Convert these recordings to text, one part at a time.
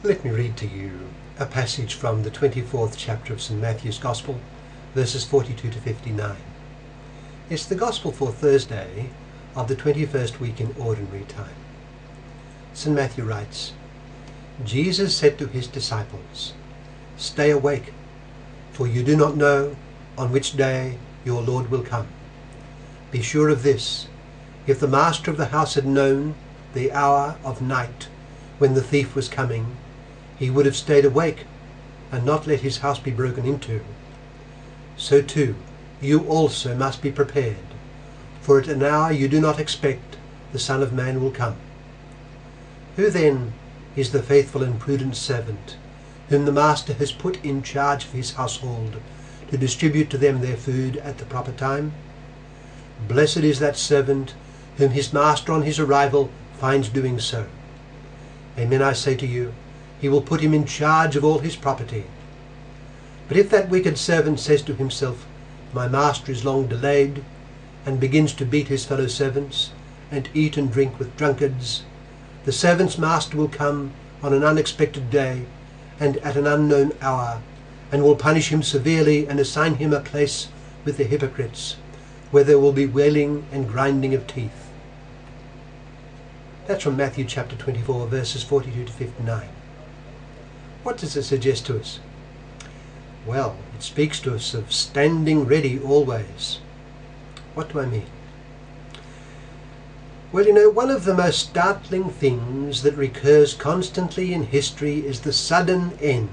Let me read to you a passage from the 24th chapter of St. Matthew's Gospel, verses 42 to 59. It's the Gospel for Thursday of the 21st week in Ordinary Time. St. Matthew writes, Jesus said to his disciples, "Stay awake, for you do not know on which day your Lord will come. Be sure of this, if the master of the house had known the hour of night when the thief was coming, he would have stayed awake and not let his house be broken into. So too, you also must be prepared, for at an hour you do not expect the Son of Man will come. Who then is the faithful and prudent servant, whom the master has put in charge of his household, to distribute to them their food at the proper time? Blessed is that servant whom his master on his arrival finds doing so. Amen, I say to you, he will put him in charge of all his property. But if that wicked servant says to himself, 'My master is long delayed,' and begins to beat his fellow servants, and eat and drink with drunkards, the servant's master will come on an unexpected day and at an unknown hour, and will punish him severely and assign him a place with the hypocrites, where there will be wailing and grinding of teeth." That's from Matthew chapter 24, verses 42 to 59. What does it suggest to us? Well, it speaks to us of standing ready always. What do I mean? Well, one of the most startling things that recurs constantly in history is the sudden end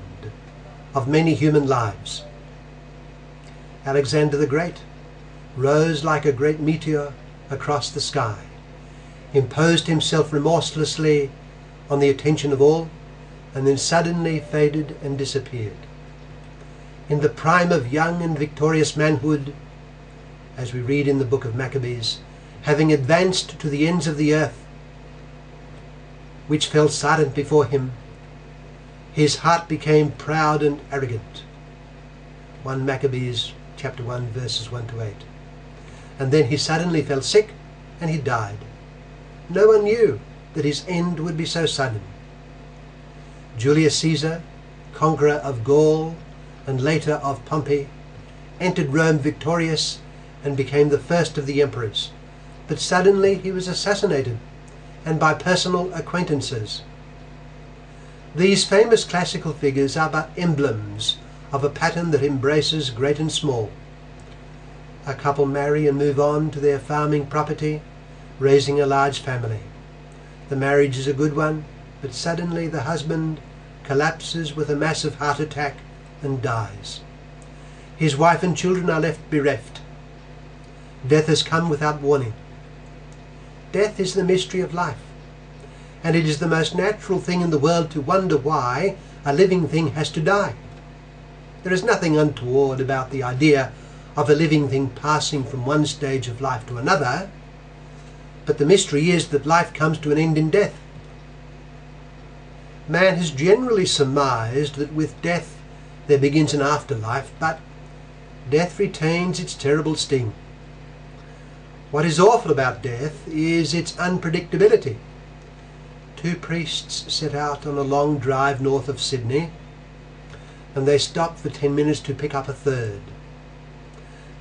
of many human lives. Alexander the Great rose like a great meteor across the sky, imposed himself remorselessly on the attention of all, and then suddenly faded and disappeared. In the prime of young and victorious manhood, as we read in the book of Maccabees, having advanced to the ends of the earth, which fell silent before him, his heart became proud and arrogant. 1 Maccabees chapter 1 verses 1 to 8. And then he suddenly fell sick and he died. No one knew that his end would be so sudden. Julius Caesar, conqueror of Gaul and later of Pompey, entered Rome victorious and became the first of the emperors. But suddenly he was assassinated, and by personal acquaintances. These famous classical figures are but emblems of a pattern that embraces great and small. A couple marry and move on to their farming property, raising a large family. The marriage is a good one, but suddenly the husband collapses with a massive heart attack and dies. His wife and children are left bereft. Death has come without warning. Death is the mystery of life, and it is the most natural thing in the world to wonder why a living thing has to die. There is nothing untoward about the idea of a living thing passing from one stage of life to another, but the mystery is that life comes to an end in death. Man has generally surmised that with death there begins an afterlife, but death retains its terrible sting. What is awful about death is its unpredictability. Two priests set out on a long drive north of Sydney, and they stopped for 10 minutes to pick up a third.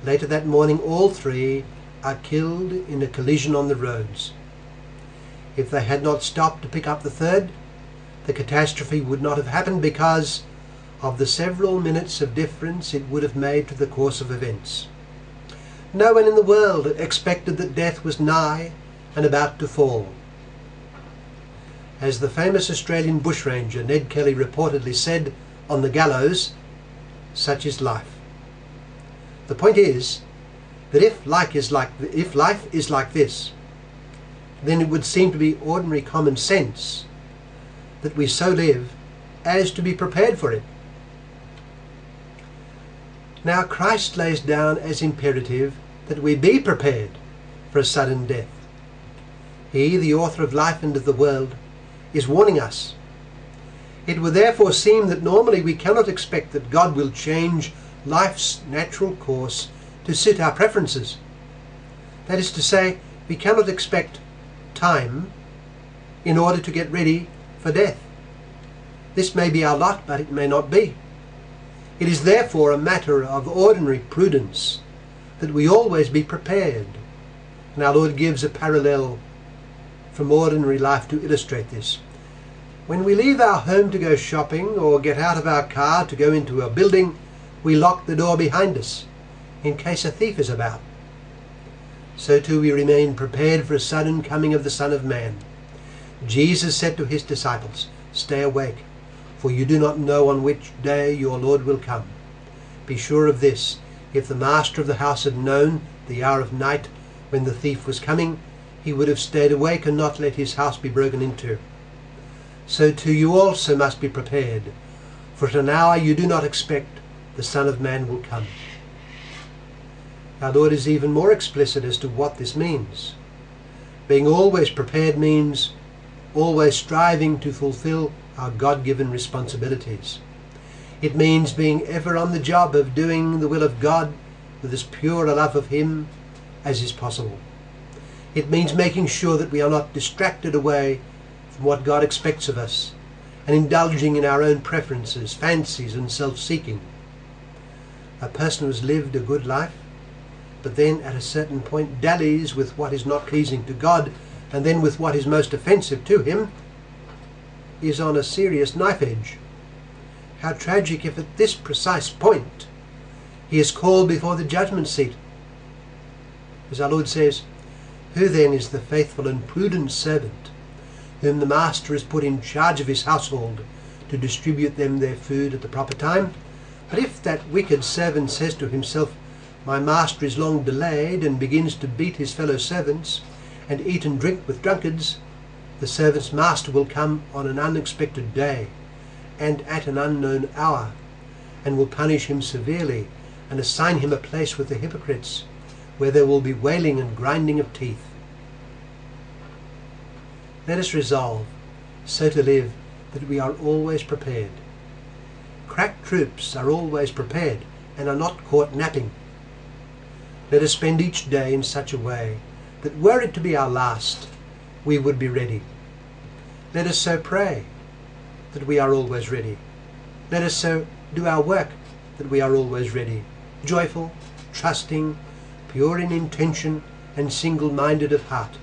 Later that morning, all three are killed in a collision on the roads. If they had not stopped to pick up the third, the catastrophe would not have happened because of the several minutes of difference it would have made to the course of events. No one in the world expected that death was nigh and about to fall. As the famous Australian bushranger Ned Kelly reportedly said on the gallows, such is life. The point is that if life is like this, then it would seem to be ordinary common sense that we so live as to be prepared for it. Now Christ lays down as imperative that we be prepared for a sudden death. He, the author of life and of the world, is warning us. It would therefore seem that normally we cannot expect that God will change life's natural course to suit our preferences. That is to say, we cannot expect time in order to get ready for death. This may be our lot, but it may not be. It is therefore a matter of ordinary prudence that we always be prepared. And our Lord gives a parallel from ordinary life to illustrate this. When we leave our home to go shopping or get out of our car to go into a building, we lock the door behind us in case a thief is about. So too we remain prepared for a sudden coming of the Son of Man. Jesus said to his disciples, "Stay awake, for you do not know on which day your Lord will come. Be sure of this, if the master of the house had known the hour of night when the thief was coming, he would have stayed awake and not let his house be broken into. So too you also must be prepared, for at an hour you do not expect the Son of Man will come." Our Lord is even more explicit as to what this means. Being always prepared means always striving to fulfill our God-given responsibilities. It means being ever on the job of doing the will of God with as pure a love of Him as is possible. It means making sure that we are not distracted away from what God expects of us and indulging in our own preferences, fancies and self-seeking. A person who has lived a good life, but then at a certain point dallies with what is not pleasing to God and then with what is most offensive to Him, is on a serious knife edge. How tragic if at this precise point he is called before the judgment seat. As our Lord says, "Who then is the faithful and prudent servant, whom the master has put in charge of his household to distribute them their food at the proper time? But if that wicked servant says to himself, 'My master is long delayed,' and begins to beat his fellow servants, and eat and drink with drunkards, the servant's master will come on an unexpected day, and at an unknown hour, and will punish him severely, and assign him a place with the hypocrites, where there will be wailing and grinding of teeth." Let us resolve so to live that we are always prepared. Crack troops are always prepared and are not caught napping. Let us spend each day in such a way that were it to be our last, we would be ready. Let us so pray that we are always ready. Let us so do our work that we are always ready, joyful, trusting, pure in intention, and single-minded of heart.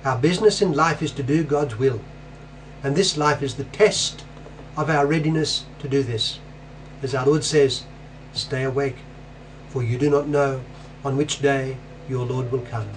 Our business in life is to do God's will, and this life is the test of our readiness to do this. As our Lord says, "Stay awake, for you do not know on which day your Lord will come."